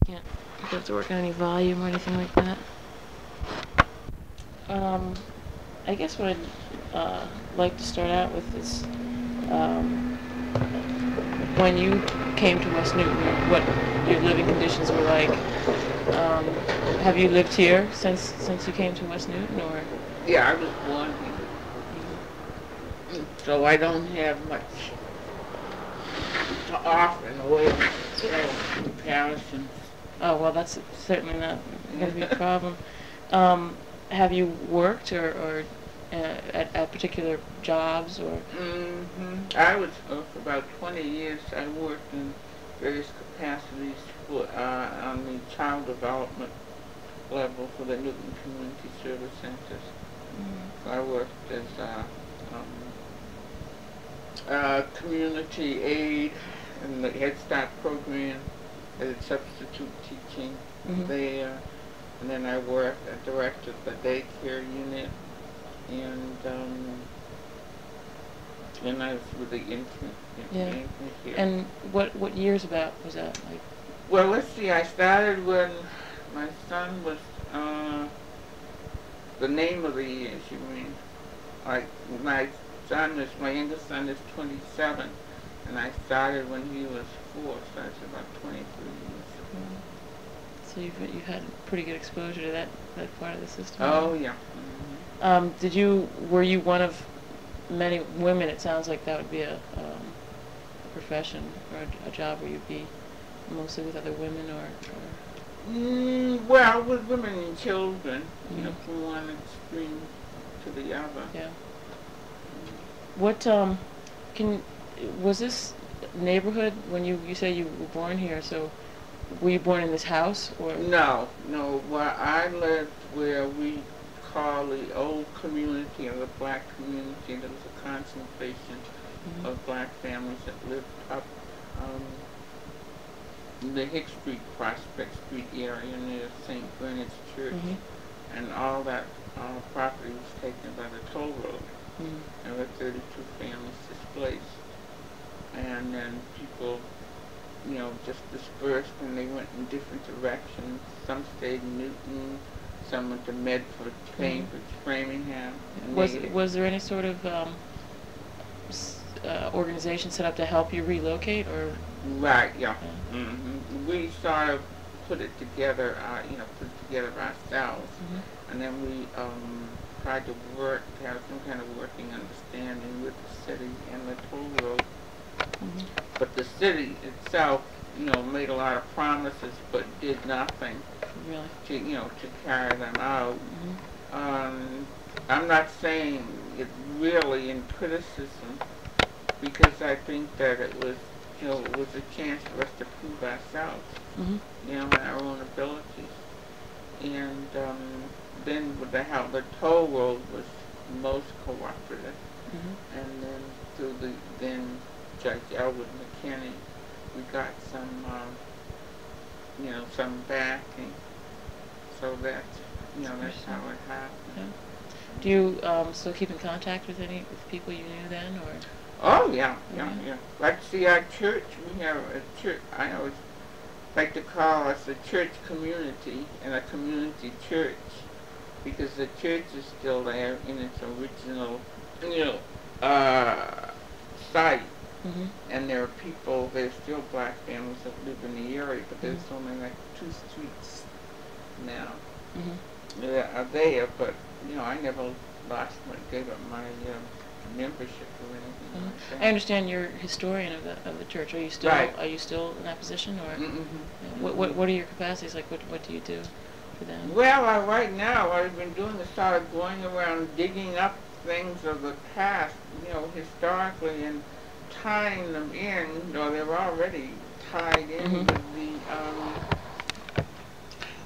Can't have to work on any volume or anything like that. I guess what I'd like to start out with is when you came to West Newton, what your living conditions were like. Have you lived here since you came to West Newton, or? Yeah, I was born here, so I don't have much to offer in the way of comparisons. Oh, well, that's certainly not going to be a problem. Have you worked or at particular jobs or? I was for about 20 years. I worked in various capacities for, on the child development level for the Newton Community Service Centers. So I worked as community aid in the Head Start program, as substitute teaching there, and then I directed the daycare unit, and I was with the infant here. And what years about was that like? Well, let's see. I started when my son was the name of the years. You mean? Like my youngest son is 27, and I started when he was 4, so that's about 23 years. So you've had pretty good exposure to that part of the system. Oh yeah. Were you one of many women? It sounds like that would be a profession or a job where you'd be mostly with other women, or? Well, with women and children, you know, from one extreme to the other. Yeah. What was this neighborhood when you say you were born here? So were you born in this house, or? No. Well, I lived where we call the old community, or the black community. There was a concentration of black families that lived up the Hicks Street, Prospect Street area near St. Bernard's Church, and all that property was taken by the toll road. There were 32 families displaced, and then people, you know, just dispersed, and they went in different directions. Some stayed in Newton, some went to Medford, Cambridge, Framingham. Was there any sort of organization set up to help you relocate, or? Right, yeah. We sort of put it together, ourselves, and then we tried to have some kind of working understanding with the city and the toll road. But the city itself, you know, made a lot of promises, but did nothing to carry them out. I'm not saying it really in criticism, because I think that it was a chance for us to prove ourselves, and our own abilities. And then with the help, the toll road was most cooperative, and then through then Judge Elwood McKinney, we got some backing, so that's how it happened. Yeah. Do you still keep in contact with people you knew then, or? Oh yeah. Like, see, our church, we have a church. I always like to call us a church community and a community church, because the church is still there in its original, site. And there are people, there's still black families that live in the area, but there's only like 2 streets now that are there. But I never gave up my membership or anything like that. I understand you're historian of the church. Are you still Are you still in that position, or what are your capacities? Like, what do you do for them? Well, right now what I've been doing is sort of going around digging up things of the past, historically, and tying them in, or they're already tied in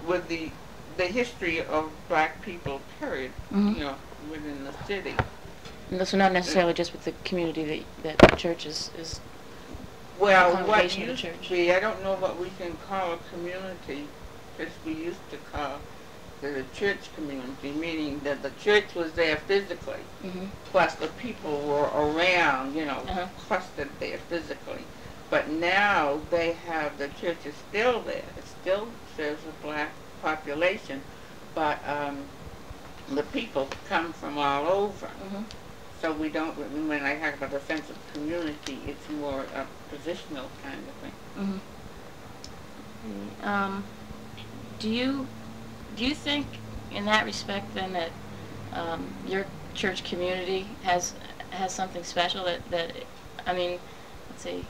with the history of black people, period, within the city. So not necessarily just with the community that the church is well, what used to be, I don't know what we can call a community, because we used to call the church community, meaning that the church was there physically, plus the people were around, clustered there physically. But now they have, the church is still there. It still serves a black population, but the people come from all over. So we don't, when I talk about the sense of community, it's more a positional kind of thing. Do you think, in that respect, then, that your church community has something special that I mean, let's see,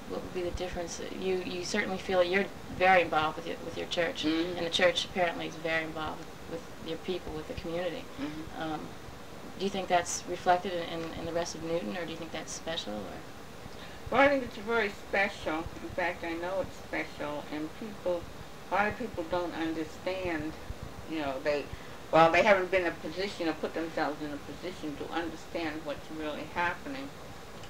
what would be the difference? You certainly feel that you're very involved with your church, and the church apparently is very involved with your people, with the community. Do you think that's reflected in the rest of Newton, or do you think that's special? Or? Well, I think it's very special. In fact, I know it's special, and a lot of people don't understand. You know, they haven't been in a position or put themselves in a position to understand what's really happening.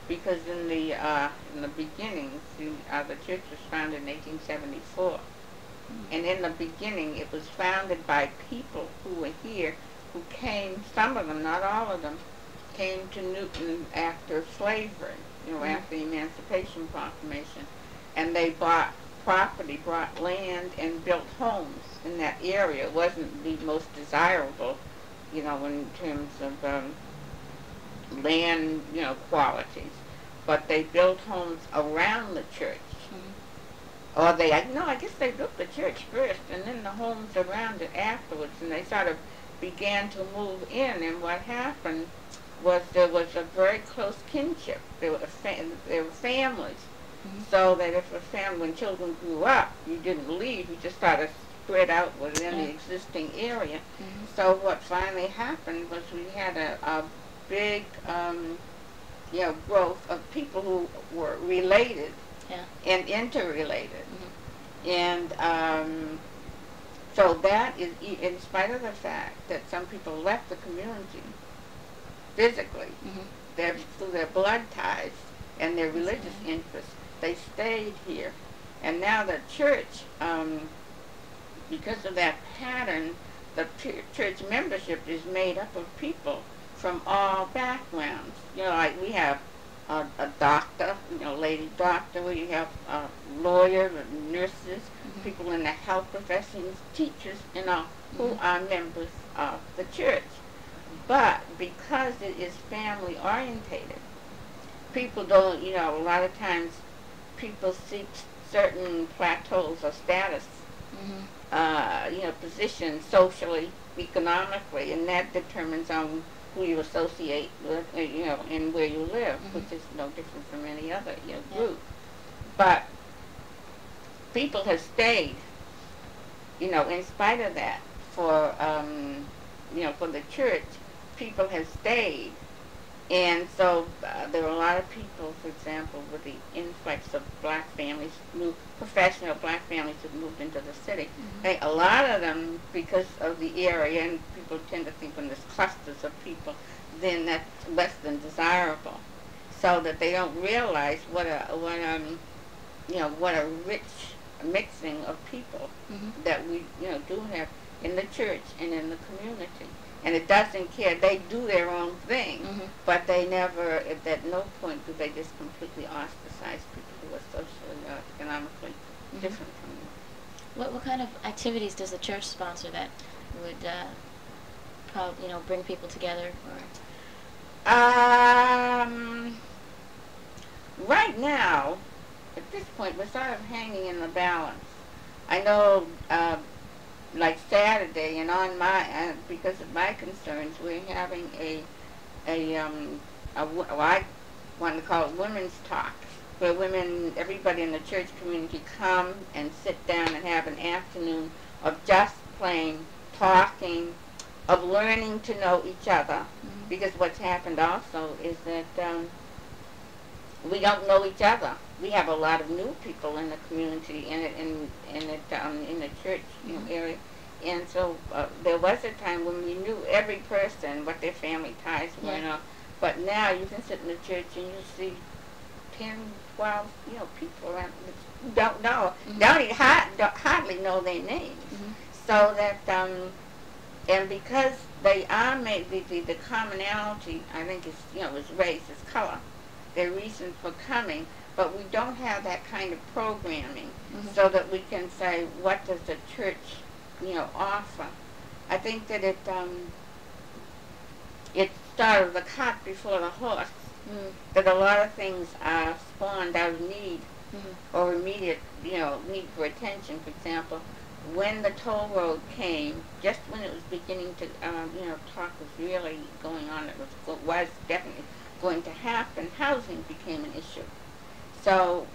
Because in the beginnings, the church was founded in 1874, and in the beginning, it was founded by people who were here, who came. Some of them, not all of them, came to Newton after slavery. You know, after the Emancipation Proclamation, and they bought property, bought land, and built homes in that area. It wasn't the most desirable, you know, in terms of land, you know, qualities. But they built homes around the church. Or I guess they built the church first, and then the homes around it afterwards, and they sort of began to move in, and what happened was there was a very close kinship. There were families. So that if a family, when children grew up, you didn't leave, you just sort of spread out within the existing area. So what finally happened was we had a big, you know, growth of people who were related and interrelated. And so that is, in spite of the fact that some people left the community physically, through their blood ties and their religious interests, they stayed here. And now the church, because of that pattern, the church membership is made up of people from all backgrounds. You know, like we have a doctor, you know, lady doctor, we have a lawyer, nurses, people in the health professions, teachers, you know, who are members of the church. But because it is family orientated, people don't, you know, a lot of times people seek certain plateaus or status, you know, positions socially, economically, and that determines on who you associate with, you know, and where you live, which is no different from any other, you know, group. But people have stayed, you know, in spite of that, for, you know, for the church, people have stayed. And so there are a lot of people, for example, with the influx of black families, professional black families who moved into the city. A lot of them, because of the area, and people tend to think when there's clusters of people, then that's less than desirable. So that they don't realize what a rich mixing of people that we, you know, do have in the church and in the community. And it doesn't care. They do their own thing, but they never, at no point do they just completely ostracize people who are socially, economically different from them. What kind of activities does the church sponsor that would, you know, bring people together? Or? Right now, at this point, we're sort of hanging in the balance. I know, like Saturday, and on my, because of my concerns, we're having I want to call it women's talk, where women, everybody in the church community come and sit down and have an afternoon of just plain talking, of learning to know each other, because what's happened also is that we don't know each other. We have a lot of new people in the community, in the church, you know, area, and so there was a time when we knew every person, what their family ties were, you know. But now you can sit in the church and you see 10, 12, you know, people around who don't know, don't hardly know their names. So that and because they are made, the commonality, I think, is, you know, is race, is color, their reason for coming, but we don't have that kind of programming so that we can say, what does the church, offer? I think that it started the cart before the horse, that a lot of things are spawned out of need or immediate, need for attention. For example, when the toll road came, just when it was beginning to, talk was really going on, it was definitely going to happen, housing became an issue. So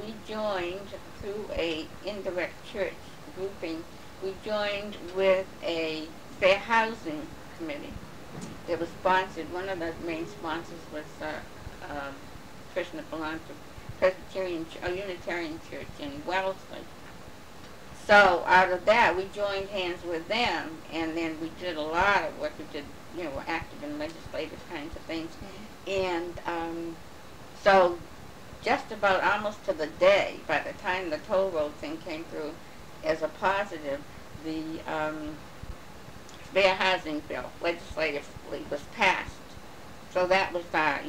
we joined through a indirect church grouping. We joined with a fair housing committee that was sponsored. One of the main sponsors was a person that belonged to Presbyterian, a Unitarian church in Wellesley. So out of that, we joined hands with them, and then we did a lot of work. We did, were active in legislative kinds of things. And so just about almost to the day, by the time the toll road thing came through as a positive, the fair housing bill legislatively was passed. So that was our,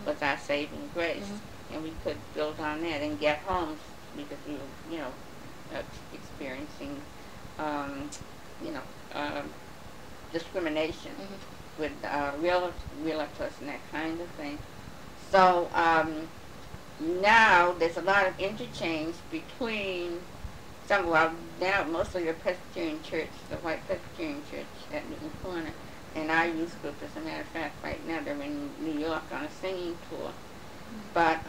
was our saving grace. And we could build on that and get homes because we were, experiencing, discrimination with realtors and that kind of thing. So now there's a lot of interchange between now mostly the Presbyterian Church, the White Presbyterian Church at Newton Corner, and our youth group. As a matter of fact, right now they're in New York on a singing tour. But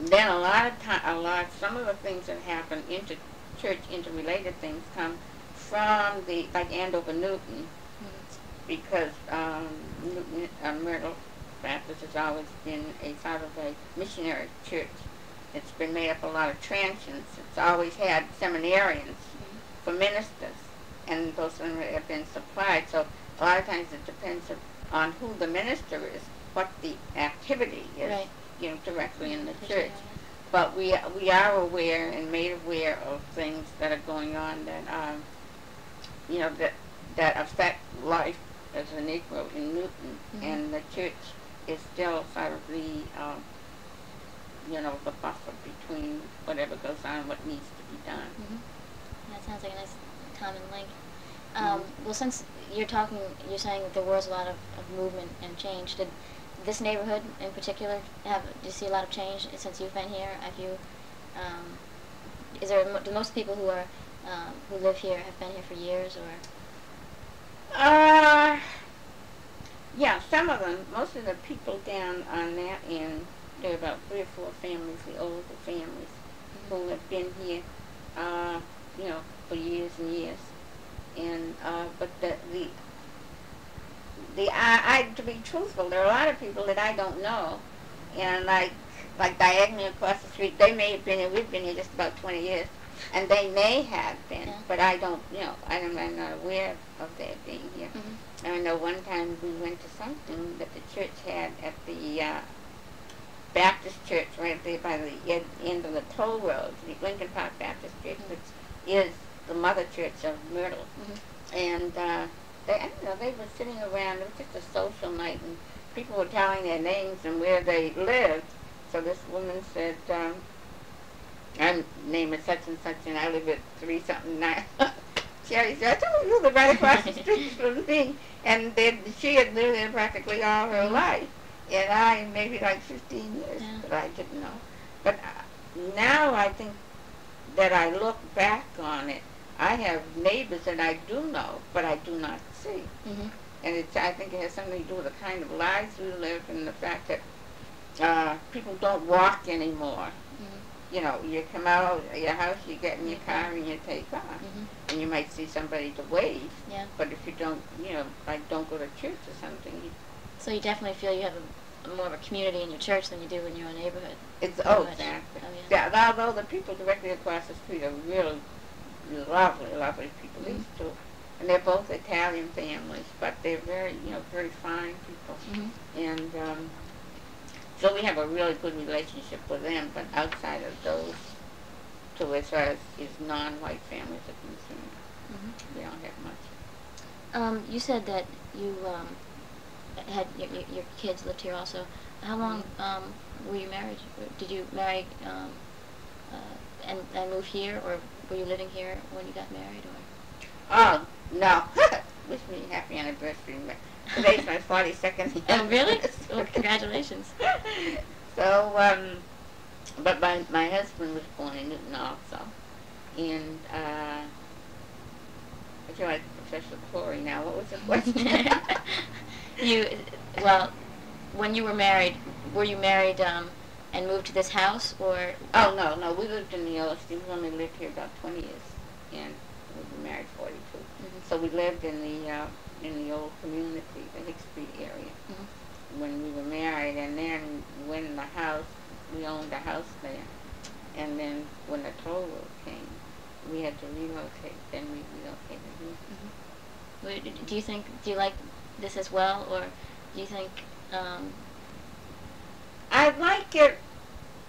then some of the things that happen, church interrelated things, come from like Andover Newton, because Myrtle Baptist has always been a sort of a missionary church. It's been made up of a lot of transients. It's always had seminarians for ministers, and those have been supplied. So a lot of times it depends on who the minister is, what the activity is, directly in the church. But we are aware and made aware of things that are going on that that affect life as a Negro in Newton, and the church is still sort of the the buffer between whatever goes on and what needs to be done. That sounds like a nice common link. Well, since you're saying that there was a lot of movement and change. Did this neighborhood in particular do you see a lot of change since you've been here? Have you? Do most people who live here have been here for years, or? Yeah, some of them. Most of the people down on that end, there are about 3 or 4 families, the older families, who have been here, for years and years. And but to be truthful, there are a lot of people that I don't know, and like diagonally across the street, they may have been here. We've been here just about 20 years, and they may have been, but I don't, I'm not aware of their being here. I know one time we went to something that the church had at the Baptist church right there by the end of the toll road, the Lincoln Park Baptist Church, which is the mother church of Myrtle. And they were sitting around. It was just a social night, and people were telling their names and where they lived. So this woman said, "My name is such and such, and I live at 3-something." Sherry said, "Oh, you live right across the street from me." And she had lived there practically all her life, and I maybe like 15 years, but I didn't know. But now I think that I look back on it, I have neighbors that I do know, but I do not see. And I think it has something to do with the kind of lives we live and the fact that people don't walk anymore. You come out of your house, you get in your car, and you take off. And you might see somebody to wave, but if you don't, don't go to church or something. So you definitely feel you have more of a community in your church than you do in your neighborhood. Exactly. Although the people directly across the street are really lovely, lovely people, these two. And they're both Italian families, but they're very, very fine people. And so we have a really good relationship with them, but outside of those two, as far as non-white families are concerned, we don't have much. You said that you had your kids lived here also. How long were you married? Did you marry and move here, or were you living here when you got married, or? Oh, no. Wish me happy anniversary. Today's my 42nd Oh, really? anniversary. Well, congratulations. So, but my husband was born in Newton also. And, I feel like Professor Corey now. What was the question? Well, when you were married, were you married and moved to this house, or? Oh, no. We lived in the old, we only lived here about 20 years. And we were married 42. Mm-hmm. So we lived in the old community, the Hicks Street area, when we were married. And then when we owned a house there. And then when the toll road came, we had to relocate. Then we relocated here. Do you like this as well, or do you think? I like it.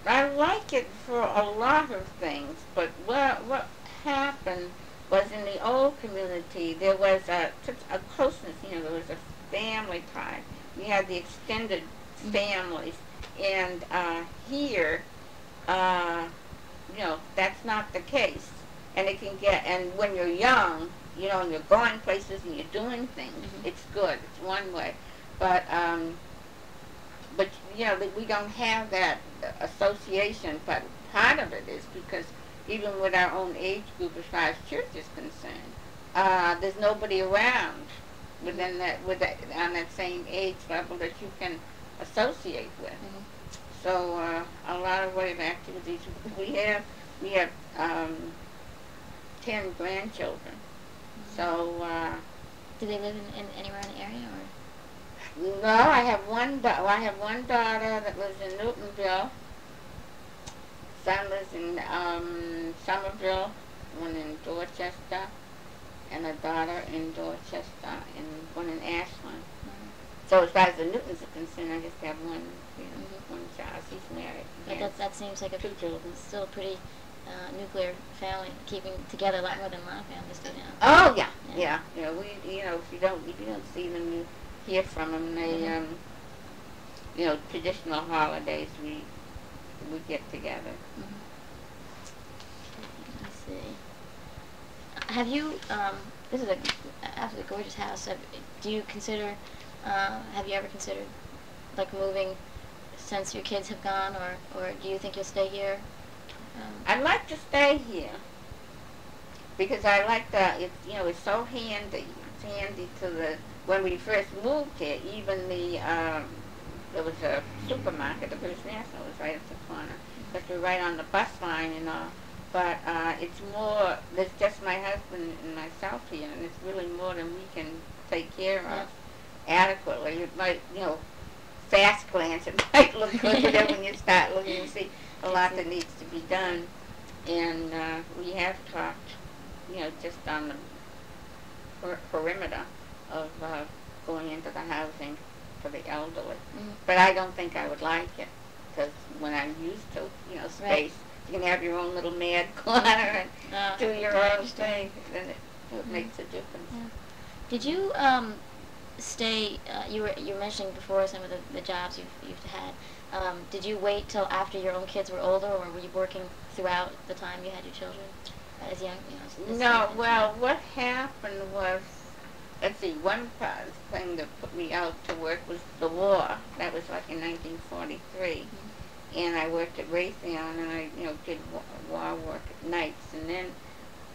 I like it for a lot of things, but what happened was in the old community there was such a closeness. There was a family tie. We had the extended families, and here, that's not the case. And it can get. And when you're young, and you're going places and you're doing things, it's good. It's one way, but we don't have that association. But part of it is because even with our own age group, as far as church is concerned, there's nobody around on that same age level that you can associate with. So a lot of what activities we have 10 grandchildren. So do they live in anywhere in the area, or? No, I have one daughter that lives in Newtonville. Son lives in Somerville, one in Dorchester, and a daughter in Dorchester, and one in Ashland. So as far as the Newtons are concerned, I just have one child. He's married. But that seems like 2 children. Still a pretty nuclear family, keeping together a lot more than a lot of families do now. Oh yeah. If you don't see them, you hear from them. They, traditional holidays we get together. Let me see. Have you? This is absolutely gorgeous house. Do you consider? Have you ever considered, like, moving since your kids have gone, or do you think you'll stay here? I'd like to stay here because I like it's so handy. It's handy when we first moved here, even there was a supermarket, the British National was right at the corner, but we're right on the bus line and all. But it's more, there's just my husband and myself here, and it's really more than we can take care of adequately. It might, fast glance, it might look good, but then when you start looking, you see a lot that needs to be done. And we have talked, just on the perimeter of going into the housing for the elderly. But I don't think I would like it, because when I'm used to, space, you can have your own little mad corner and do your own thing, then it makes a difference. Did you stay? You were mentioning before some of the jobs you've had. Did you wait till after your own kids were older, or were you working throughout the time you had your children as young? No. Well, what happened was, let's see, one thing that put me out to work was the war. That was like in 1943. And I worked at Raytheon, and I, did war work at nights. And then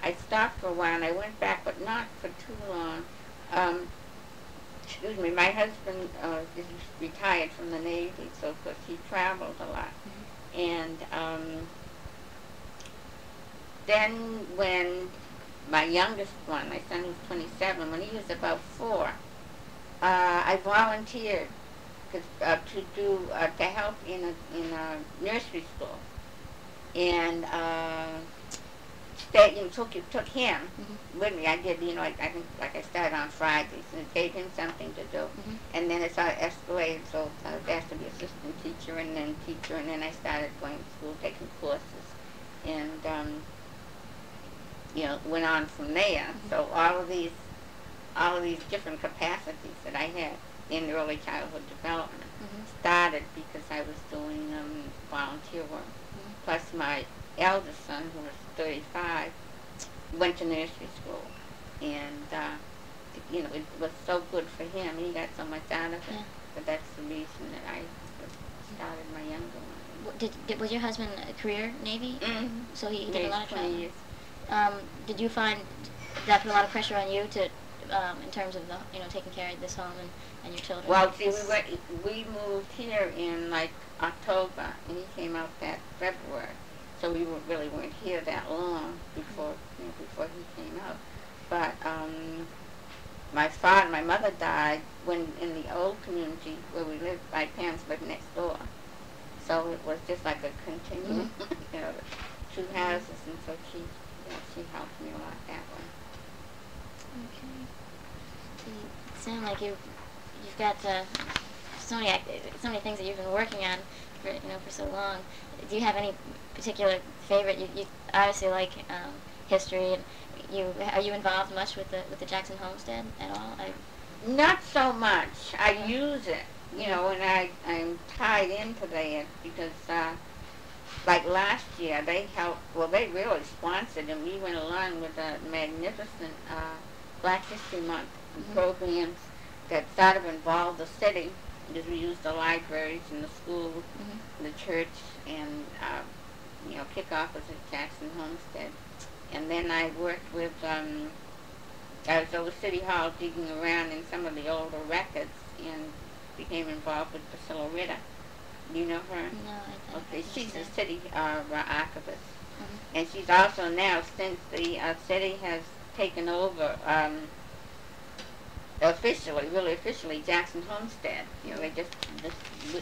I stopped for a while, and I went back, but not for too long. My husband is retired from the Navy, so of course he traveled a lot. And then when my youngest one, my son who's 27, when he was about 4, I volunteered to help in a nursery school, and took him with me. I did, I think, like I started on Fridays, and it gave him something to do, and then it sort of escalated. So I was asked to be assistant teacher, and then I started going to school, taking courses, and went on from there. So all of these different capacities that I had in early childhood development. Started because I was doing volunteer work. Plus my eldest son, who was 35, went to nursery school. And, it was so good for him. He got so much out of it. Yeah. But that's the reason that I started my younger one. Was your husband a career Navy? So he did a lot of 20 traveling? years. Did you find that put a lot of pressure on you to, in terms of taking care of this home and your children? Well, see, we moved here in like October, and he came out that February, so we really weren't here that long before he came out. But my mother died when in the old community where we lived. My parents lived next door, so it was just like a continuum, two houses, and so she helped me a lot that way. Okay. You sound like you've got so many things that you've been working on for so long. Do you have any particular favorite? You obviously like history, and are you involved much with the Jackson Homestead at all? Not so much. I use it, and I'm tied into that because, like last year, they really sponsored, and we went along with a magnificent Black History Month programs that sort of involved the city, because we used the libraries and the school, the church, and kickoff was at Jackson Homestead. And then I worked with, I was over City Hall digging around in some of the older records and became involved with Priscilla Ritter. Do you know her? No, I don't. Okay, she's a city archivist. And she's also now, since the city has taken over really officially, Jackson Homestead. They just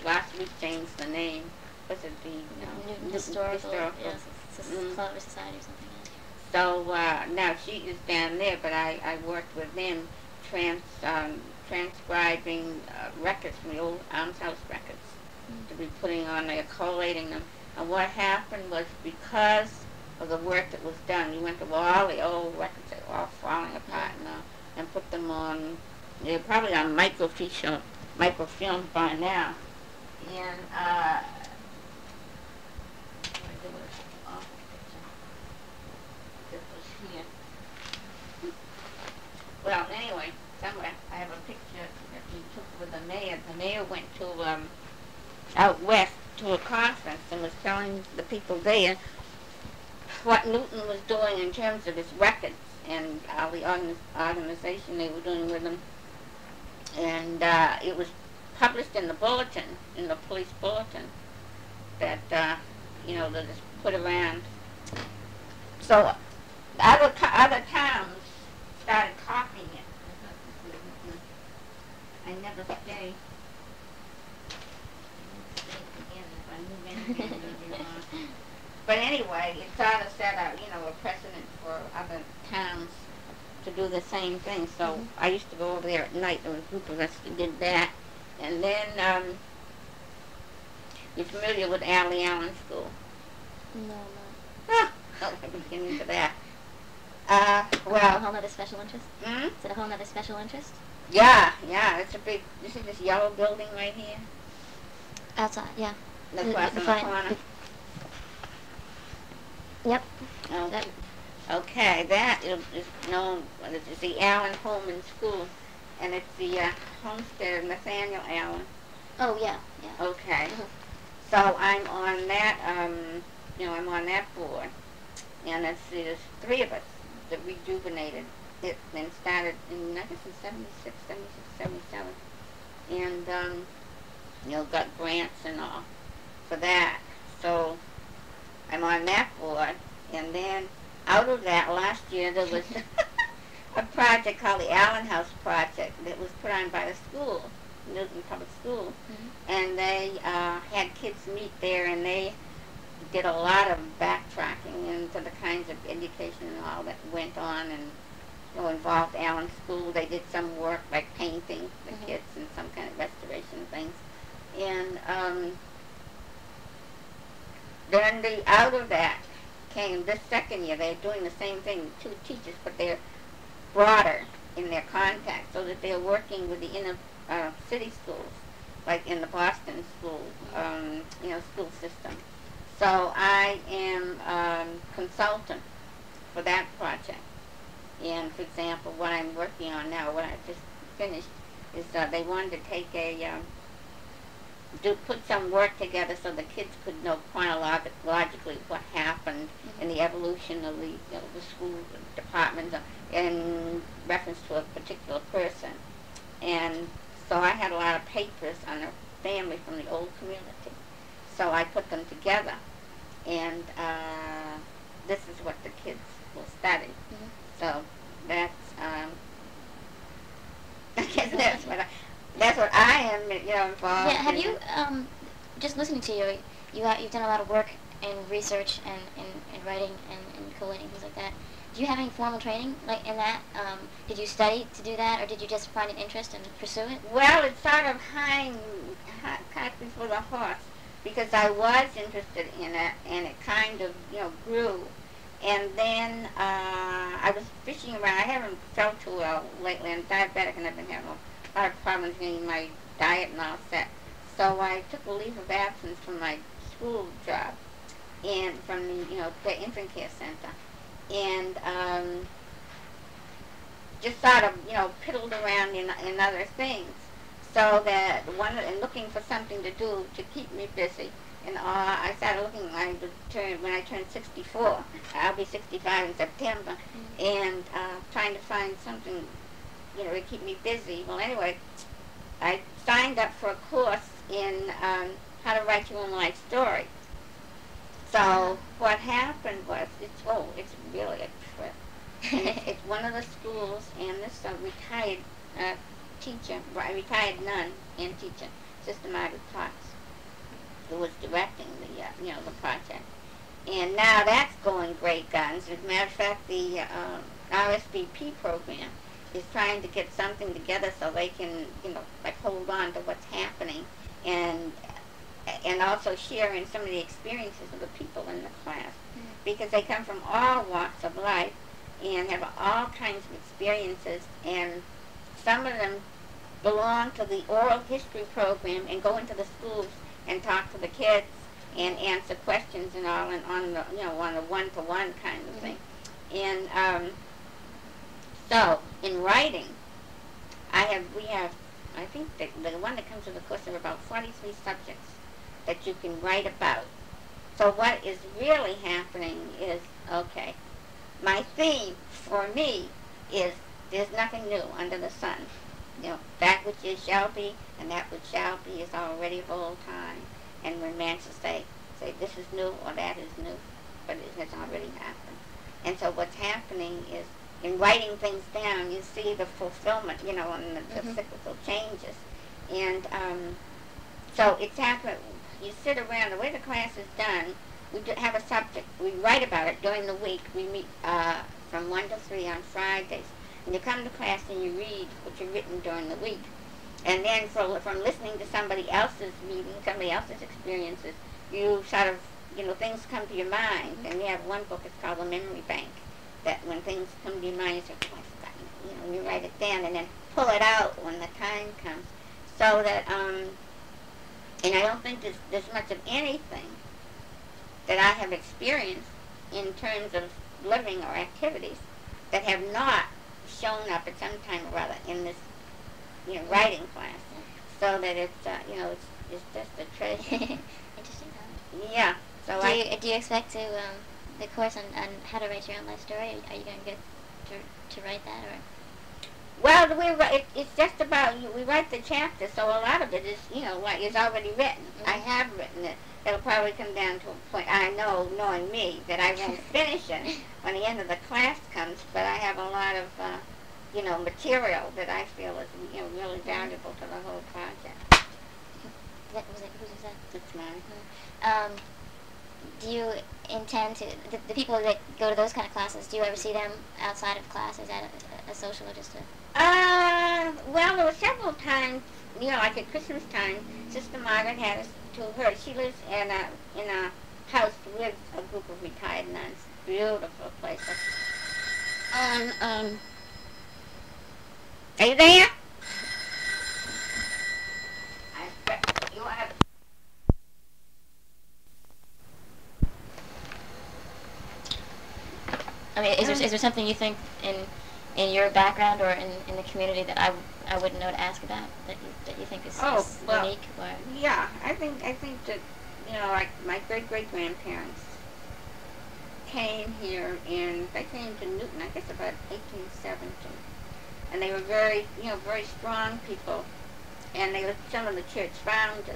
last week changed the name. Was it the Historical Society or something? So now she is down there, but I worked with them transcribing records from the old almshouse records to be putting on there, collating them. And what happened was, because of the work that was done, we went to all the old records that were all falling apart now and put them on. They're probably on microfilm by now. And well, anyway, somewhere I have a picture that we took with the mayor. The mayor went to out west to a conference and was telling the people there what Newton was doing in terms of his records and all the organization they were doing with them. And it was published in the bulletin, in the police bulletin, that they just put around. So other towns started copying it. I never stay. But anyway, it sort of set a precedent for other towns to do the same thing. So I used to go over there at night. There was a group of us that did that. And then, you're familiar with Allie Allen School? No, no. Oh, I can get into that. A whole other special interest? Hmm? Is it a whole other special interest? Yeah, it's a big, you see this yellow building right here? Outside, yeah. That's what's in the corner. Yep. Okay, that is known, it's the Allen Holman School, and it's the Homestead of Nathaniel Allen. Oh, yeah. Okay. So I'm on that, I'm on that board, and there's three of us that rejuvenated it and started in, I guess, in 76, 77, and, got grants and all for that. So I'm on that board, and then out of that, last year there was a project called the Allen House Project that was put on by the school, Newton Public School, and they had kids meet there, and they did a lot of backtracking into the kinds of education and all that went on, and involved Allen School. They did some work like painting the kids and some kind of restoration things, and then out of that came this second year. They're doing the same thing, two teachers, but they're broader in their contact, so that they're working with the inner city schools, like in the Boston school, school system. So I am consultant for that project. And for example, what I'm working on now, what I just finished, is they wanted to take put some work together so the kids could know chronologically what happened in the evolution of the school department in reference to a particular person. And so I had a lot of papers on a family from the old community. So I put them together, and this is what the kids will study. So that's, I guess that's what I am, involved Yeah, have in. you, just listening to you, you've done a lot of work in research and in writing and collating, things like that. Do you have any formal training like in that? Did you study to do that, or did you just find an interest and pursue it? Well, it's sort of cart before the horse, because I was interested in it, and it kind of, grew. And then I was fishing around. I haven't felt too well lately. I'm diabetic, and I've been having a lot of problems getting my diet and all set. So I took a leave of absence from my school job and from the infant care center, and just sort of piddled around in other things. So that and looking for something to do to keep me busy. And I started looking. When I turned 64, I'll be 65 in September, and trying to find something, to keep me busy. Well, anyway, I signed up for a course in how to write your own life story. So what happened was, it's really a trip. And it's one of the schools, and this retired teacher, retired nun and teacher, Sister Margaret Cox, who was directing the project. And now that's going great guns. As a matter of fact, the RSVP program is trying to get something together so they can, hold on to what's happening, and also share in some of the experiences of the people in the class, because they come from all walks of life and have all kinds of experiences, and some of them belong to the oral history program and go into the schools and talk to the kids and answer questions and all, and on a one-to-one kind of thing. And so in writing, we have I think the one that comes with the course, there are about 43 subjects that you can write about. So what is really happening is, okay, my theme for me is there's nothing new under the sun. That which is shall be, and that which shall be is already of old time. And when man shall say this is new or that is new, but it has already happened. And so what's happening is, in writing things down, you see the fulfillment, and the cyclical changes. And so it's happening. You sit around, the way the class is done, we have a subject. We write about it during the week. We meet from 1 to 3 on Fridays. And you come to class and you read what you've written during the week. And then from listening to somebody else's reading, somebody else's experiences, you sort of, things come to your mind. And we have one book, it's called The Memory Bank, that when things come to your mind, you say, oh, I forgot, you write it down and then pull it out when the time comes. So that, and I don't think there's much of anything that I have experienced in terms of living or activities that have not shown up at some time or other in this, writing class. So that it's, it's just a treasure. Interesting. Yeah. So do you expect to the course on how to write your own life story? Are you going to get to write that, or? Well, it's just about, we write the chapter, so a lot of it is, is already written. I have written it. It'll probably come down to a point, I know, knowing me, that I won't finish it when the end of the class comes, but I have a lot of, material that I feel is, really valuable to the whole project. Whose is that? It's mine. Do you intend to, the people that go to those kind of classes, do you ever see them outside of class? Is that a social or just a... Well, there were several times, like at Christmas time, Sister Margaret had us to her. She lives in a house with a group of retired nuns. Beautiful place. Are you there? is there something you think in your background or in the community that I wouldn't know to ask about that you think is well, unique or? yeah, I think that, like my great grandparents came here, and they came to Newton, I guess about 1870, and they were very strong people, and they were some of the church founders,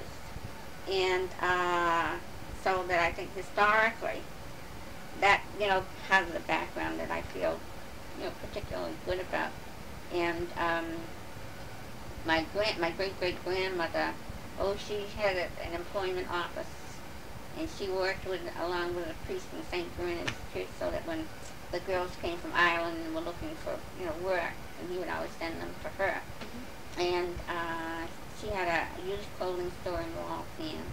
and so that I think historically that has the background that I feel particularly good about. And my great grandmother, she had an employment office, and she worked along with a priest from St. Bernard's Church, so that when the girls came from Ireland and were looking for work, and he would always send them to her. And she had a used clothing store in Waltham.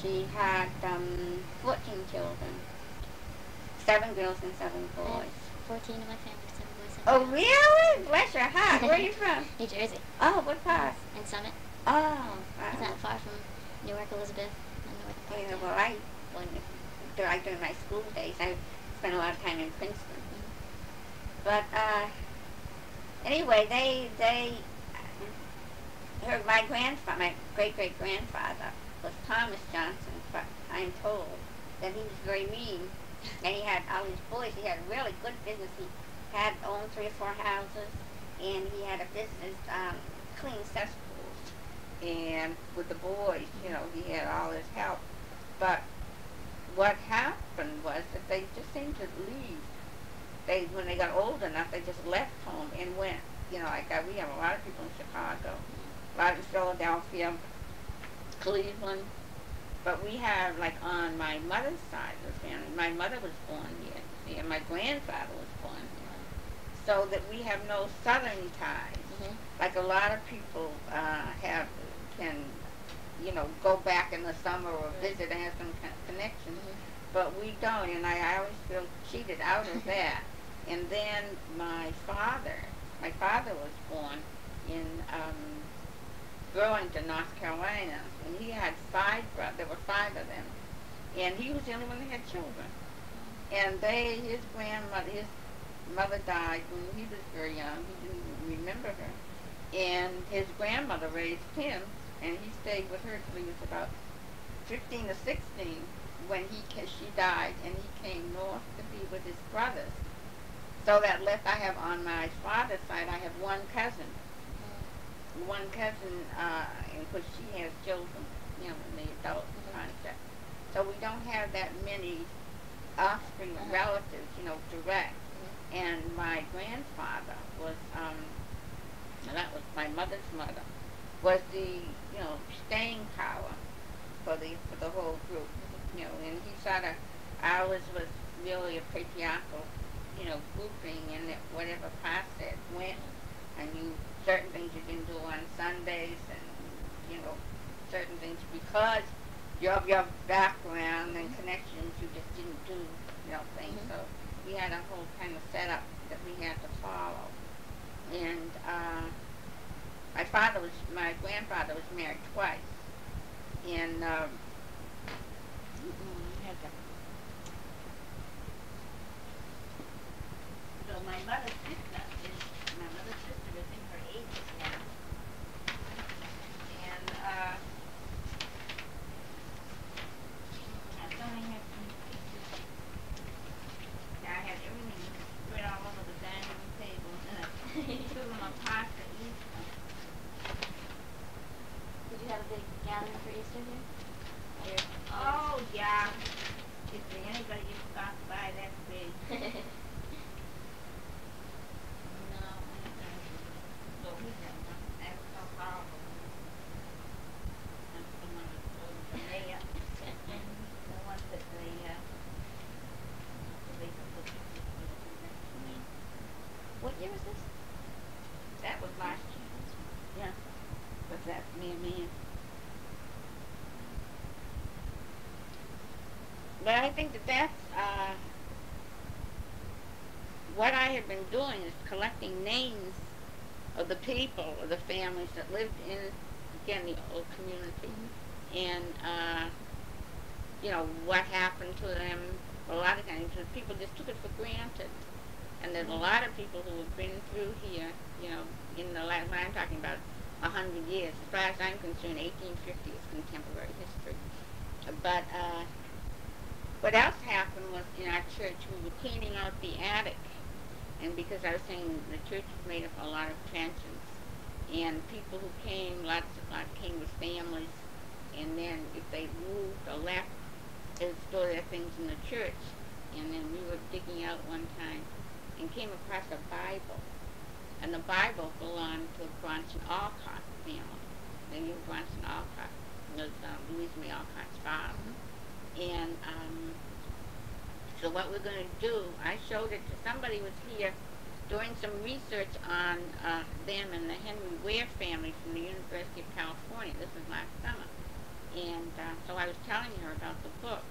She had 14 children, 7 girls and 7 boys. 14 in my family, 7 boys, 7 Oh, girls. really? Bless your heart. Where are you from? New Jersey. Oh, what part? In Summit. Oh, It's not far from Newark, Elizabeth, and North Park. yeah, well, during my school days, I spent a lot of time in Princeton. But anyway, my great grandfather was Thomas Johnson, but I'm told that he was very mean, and he had all his boys. He had really good business. He had owned 3 or 4 houses, and he had a business cleaning cesspools, and with the boys, he had all his help. But what happened was that they just seemed to leave. When they got old enough, they just left home and went. We have a lot of people in Chicago, a lot in Philadelphia, Cleveland. But we have, like, on my mother's side of the family, my mother was born here, and my grandfather was born here. So that we have no southern ties. Like a lot of people can go back in the summer or visit and have some connections. But we don't, and I always feel cheated out of that. And then my father was born in Burlington, North Carolina, and he had 5 brothers. There were 5 of them, and he was the only one that had children. And his mother died when he was very young. He didn't remember her, and his grandmother raised him, and he stayed with her till he was about 15 or 16 when she died, and he came north to be with his brothers. So that left, I have on my father's side, I have one cousin, in which she has children, in the adult concept. So we don't have that many offspring relatives, direct. And my grandfather was, that was my mother's mother, was the, staying power for the whole group, and he sort of, ours was really a patriarchal, grouping, and that whatever process went, and certain things you didn't do on Sundays, and, certain things because of your background and connections, you just didn't do, things. So we had a whole kind of setup that we had to follow. And my grandfather was married twice, and so my mother's sister is in her 80s now, and I only have some pieces. I had everything spread all over the dining room table, and I put them apart for Easter. Did you have a big gathering for Easter here? Oh yeah. If anybody just stops by, that's big. What year was this? That was last year. Yeah. But that's me and me. But I think that's what I have been doing is collecting names of the people, of the families that lived in, again, the old community. And, what happened to them. A lot of times people just took it for granted. there's a lot of people who have been through here, you know, in the last, when I'm talking about 100 years. As far as I'm concerned, 1850 is contemporary history. But what else happened was in our church, we were cleaning out the attic. And because I was saying the church was made up of a lot of transients, and people who came, lots came with families, and then if they moved or left, they would store their things in the church. And then we were digging out one time and came across a Bible, and the Bible belonged to a Bronson Alcott family. They knew Bronson Alcott was Louise May Alcott's father. And so what we're going to do, I showed it to somebody who was here doing some research on them and the Henry Ware family from the University of California. This was last summer. And so I was telling her about the book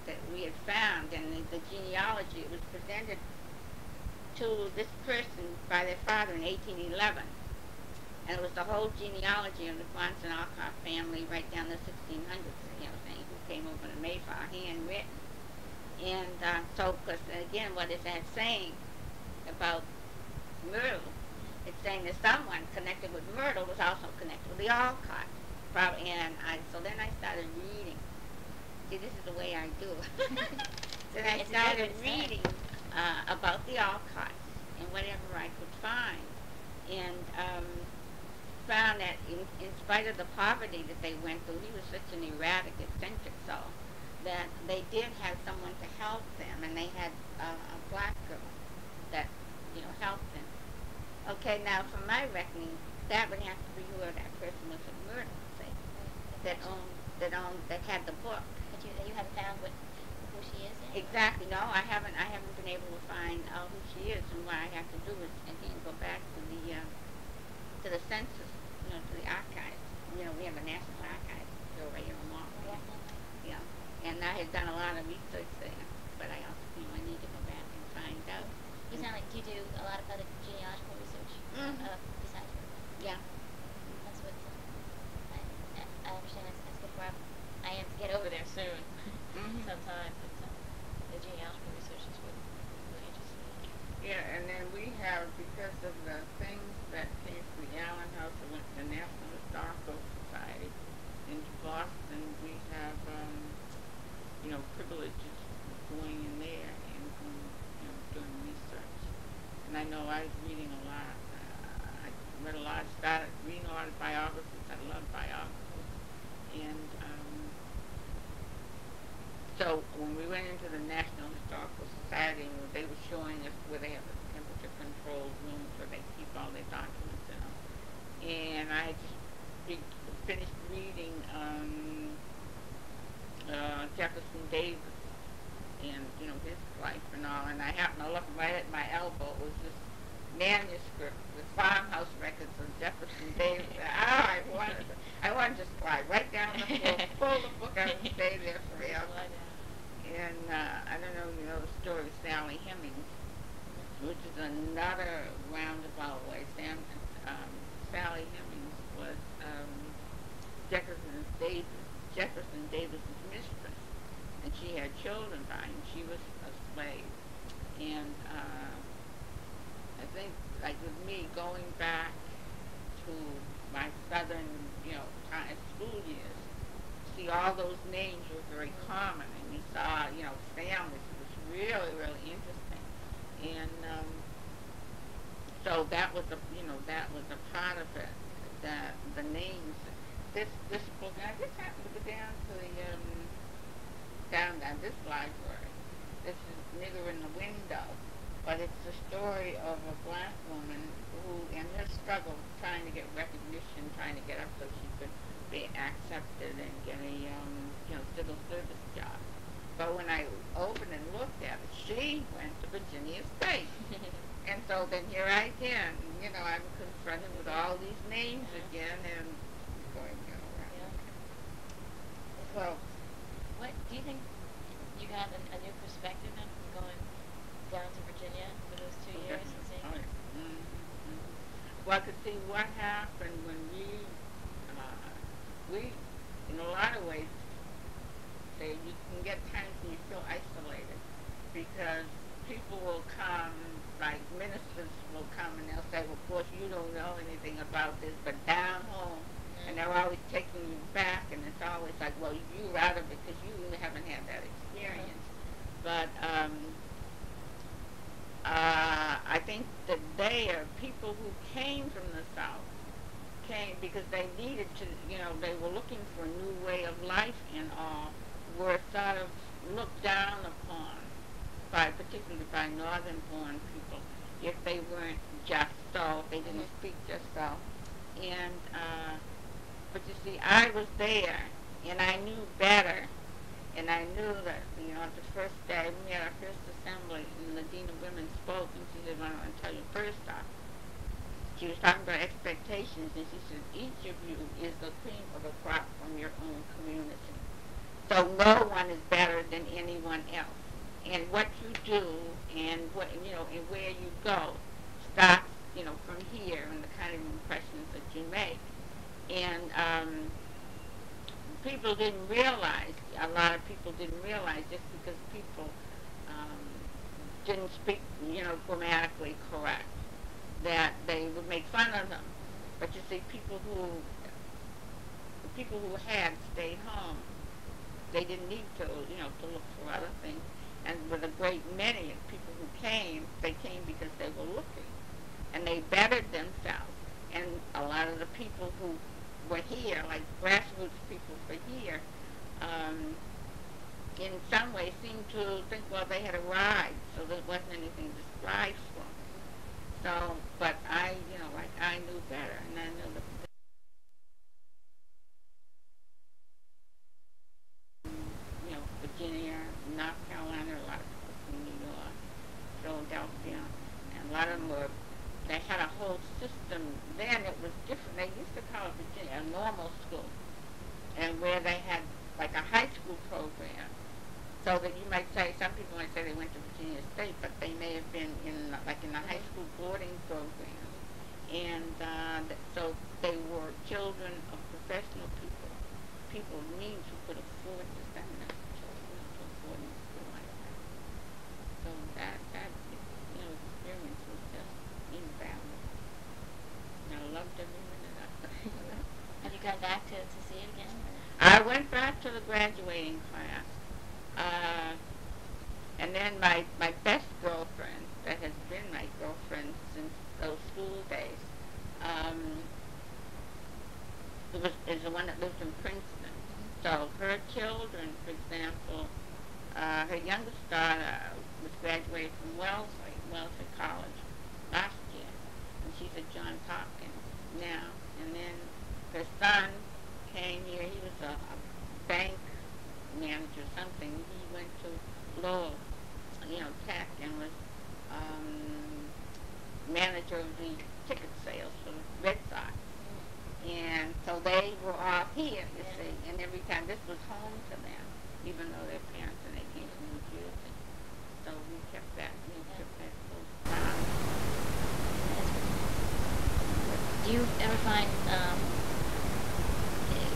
that we had found and the genealogy. It was presented to this person by their father in 1811. And it was the whole genealogy of the Bronson Alcott family right down the 1600s, you know, saying who came over the Mayflower, handwritten. And so, because again, what is that saying about Myrtle? It's saying that someone connected with Myrtle was also connected with the Alcott. And so then I started reading. See, this is the way I do. Then I started reading about the Alcotts and whatever I could find. And found that in spite of the poverty that they went through, he was such an erratic, eccentric soul, that they did have someone to help them, and they had a black girl that, you know, helped them. Okay, now from my reckoning, that would have to be who that person was at Myrtle, say, that had the book. But you haven't found who she is yet? Exactly. No, I haven't been able to find out who she is, and what I have to do is again go back to the census, you know, to the archives. You know, we have a national archive over here in Walmart. Yeah. And I had done a lot of research there, but I also, you know, I need to go back and find out. You sound like you do a lot of other genealogical research besides her. Yeah. That's what I understand. That's good for I am to get over there soon. Sometime. But the genealogical research is what really interests me. Yeah, and then we have, because of the things that came from the Allen House and went to the National Historical Society in Boston, we have, you know, privileges going in there and, you know, doing research. And I know I was reading a lot. I read a lot, started reading a lot of biographies. I love biographies. And so when we went into the National Historical Society, they were showing us where they have the temperature-controlled rooms where they keep all their documents in them. And I just finished reading Jefferson Davis and, you know, his life and all. And I happened to look right at my elbow. It was this manuscript with farmhouse records of Jefferson Davis. I wanted to slide right down the floor, pull the book out and stay there forever. And I don't know, you know the story of Sally Hemings, which is another roundabout way. Sally Hemings was Jefferson Davis's mistress, and she had children by him. She was a slave, and I think, like with me, going back to my southern, you know, school years, see all those names were very common, and we saw, you know, families. It was really, really interesting, and so that was a, you know, that was a part of it. The names. This book. I just happened to go down to the down this library. This is Nigger in the Window, but it's the story of a black woman who, in her struggle, trying to get recognition, trying to get up so she could be accepted and get a you know, civil service job. But when I opened and looked at it, she went to Virginia State. And so then here I again, you know, I'm confronted with all these names again and going, you know, around. So, what do you think you got a new perspective then from going down to Virginia for those 2 years and seeing? Oh, yeah. Well, to see what happened when we, in a lot of ways, say you can get times when you feel isolated because people will come like think that there, people who came from the South came because they needed to, they were looking for a new way of life and all, were sort of looked down upon particularly by northern-born people, if they weren't just so, they didn't speak just so. And, but you see, I was there, and I knew better, and I knew that, the first day, we had our first assembly, and the Dean of Women spoke, and she said, well, I want to tell you first off, she was talking about expectations, and she said, each of you is the cream of the crop from your own community. So no one is better than anyone else. And what you do and what and where you go starts, from here and the kind of impressions that you make. And people didn't realize, a lot of people didn't realize just because people didn't speak, grammatically correct, that they would make fun of them. But you see, people who had stayed home, they didn't need to, to look for other things. And with a great many of people who came, they came because they were looking. And they bettered themselves. And a lot of the people who were here, like grassroots people were here, in some ways seemed to think, well, they had arrived, so there wasn't anything to strive for. So, but I, I knew better, and I knew that Virginia, North Carolina, a lot of people from New York, Philadelphia, and a lot of them were, they had a whole system. Then it was different. They used to call it Virginia a normal school, and where they had like a high school program, so that you might say, some people might say they went to Virginia State, but they may have been in the high school boarding program, and so they were children of professional people, people of means who could afford to send them to a boarding school like that. So that experience was just invaluable. And I loved every minute of it. Have you gone back to see it again? I went back to the graduating class. And then my best girlfriend, that has been my girlfriend since those school days, is the one that lives in Princeton. So her children, for example, her youngest daughter was graduated from Wellesley College last year, and she's at Johns Hopkins now. And then her son came here. He was a bank manager or something. He went to Lowell, Tech, and was manager of the ticket sales for the Red Sox. And so they were all here, you see, and every time this was home to them, even though their parents and they came from New Jersey. So we kept that close by. Do you ever find,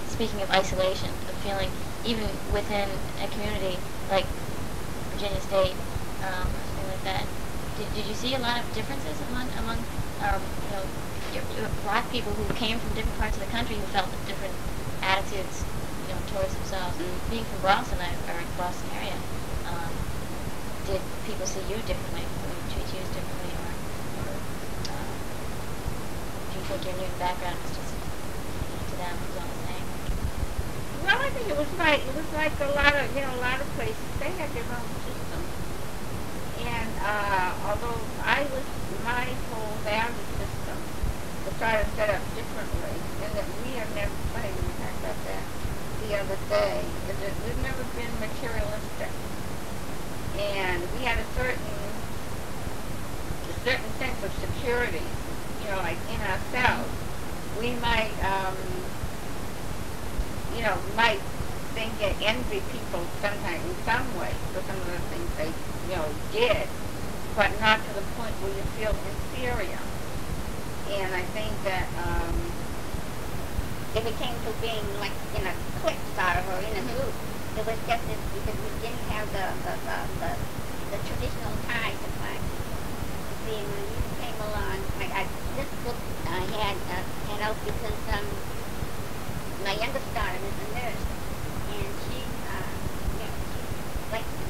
speaking of isolation, of feeling, even within a community like Virginia State, or something like that, did you see a lot of differences among black people who came from different parts of the country who felt different attitudes, towards themselves? Being from Boston, or in the Boston area, did people see you differently, or treat you differently, or do you think your new background was just, to them, was all the same? Well, I think it was like a lot of places, they had their own system. And although my whole value system was try to set up differently, and that we have never, funny when we talked about that the other day, is that we've never been materialistic. And we had a certain sense of security, like in ourselves. We might, might think and envy people sometimes in some way for some of the things they, did, but not to the point where you feel inferior. And I think that If it came to being like in a clique sort of, or in a group, it was just this, because we didn't have the traditional ties in life. See, when you came along, this book I had out because my youngest daughter is a nurse, and she likes to